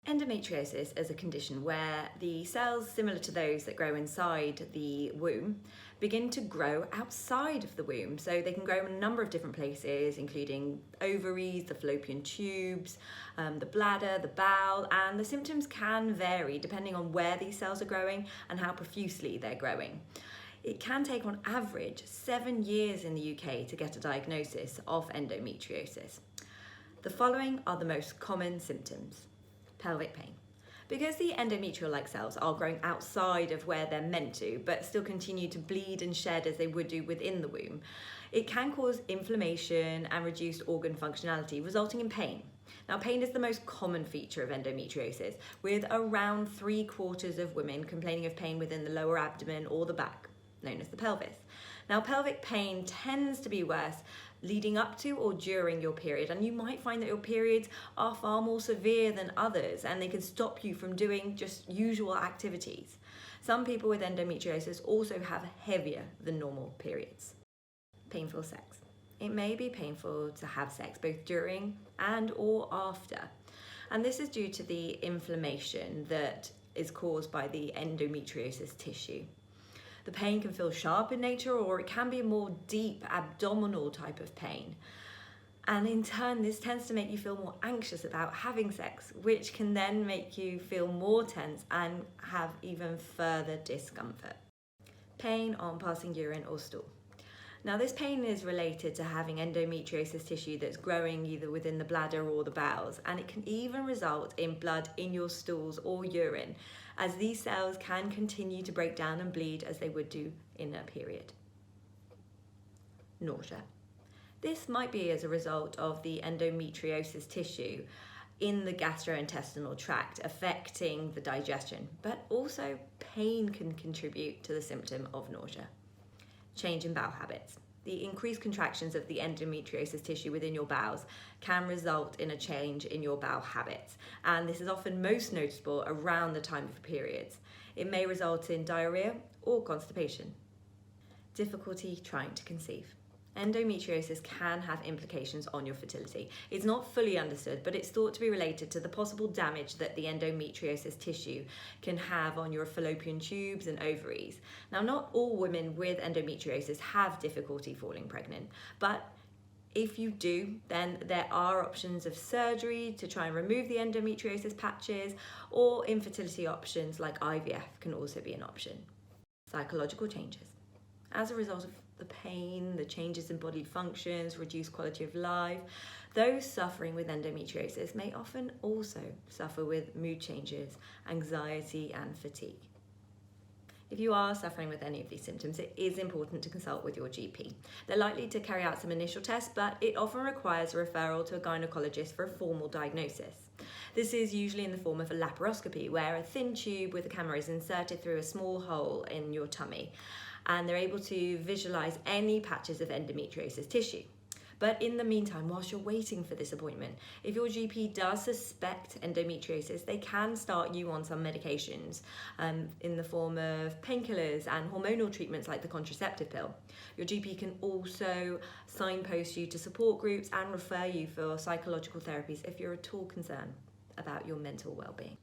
Endometriosis is a condition where the cells, similar to those that grow inside the womb, begin to grow outside of the womb. So they can grow in a number of different places, including ovaries, the fallopian tubes, the bladder, the bowel, and the symptoms can vary depending on where these cells are growing and how profusely they're growing. It can take on average 7 years in the UK to get a diagnosis of endometriosis. The following are the most common symptoms. Pelvic pain. Because the endometrial-like cells are growing outside of where they're meant to, but still continue to bleed and shed as they would do within the womb, it can cause inflammation and reduced organ functionality, resulting in pain. Now, pain is the most common feature of endometriosis, with around 3/4 of women complaining of pain within the lower abdomen or the back, known as the pelvis. Now, pelvic pain tends to be worse leading up to or during your period, and you might find that your periods are far more severe than others and they can stop you from doing just usual activities. Some people with endometriosis also have heavier than normal periods. Painful sex. It may be painful to have sex both during and or after, and this is due to the inflammation that is caused by the endometriosis tissue. The pain can feel sharp in nature, or it can be a more deep abdominal type of pain. And in turn, this tends to make you feel more anxious about having sex, which can then make you feel more tense and have even further discomfort. Pain on passing urine or stool. Now, this pain is related to having endometriosis tissue that's growing either within the bladder or the bowels, and it can even result in blood in your stools or urine, as these cells can continue to break down and bleed as they would do in a period. Nausea. This might be as a result of the endometriosis tissue in the gastrointestinal tract affecting the digestion, but also pain can contribute to the symptom of nausea. Change in bowel habits. The increased contractions of the endometriosis tissue within your bowels can result in a change in your bowel habits, and this is often most noticeable around the time of periods. It may result in diarrhea or constipation. Difficulty trying to conceive. Endometriosis can have implications on your fertility. It's not fully understood, but it's thought to be related to the possible damage that the endometriosis tissue can have on your fallopian tubes and ovaries. Now, not all women with endometriosis have difficulty falling pregnant, but if you do, then there are options of surgery to try and remove the endometriosis patches, or infertility options like IVF can also be an option. Psychological changes. As a result of the pain, the changes in body functions, reduced quality of life, those suffering with endometriosis may often also suffer with mood changes, anxiety, and fatigue. If you are suffering with any of these symptoms, it is important to consult with your GP. They're likely to carry out some initial tests, but it often requires a referral to a gynecologist for a formal diagnosis. This is usually in the form of a laparoscopy, where a thin tube with a camera is inserted through a small hole in your tummy, and they're able to visualize any patches of endometriosis tissue. But in the meantime, whilst you're waiting for this appointment, if your GP does suspect endometriosis, they can start you on some medications in the form of painkillers and hormonal treatments like the contraceptive pill. Your GP can also signpost you to support groups and refer you for psychological therapies if you're at all concerned about your mental well-being.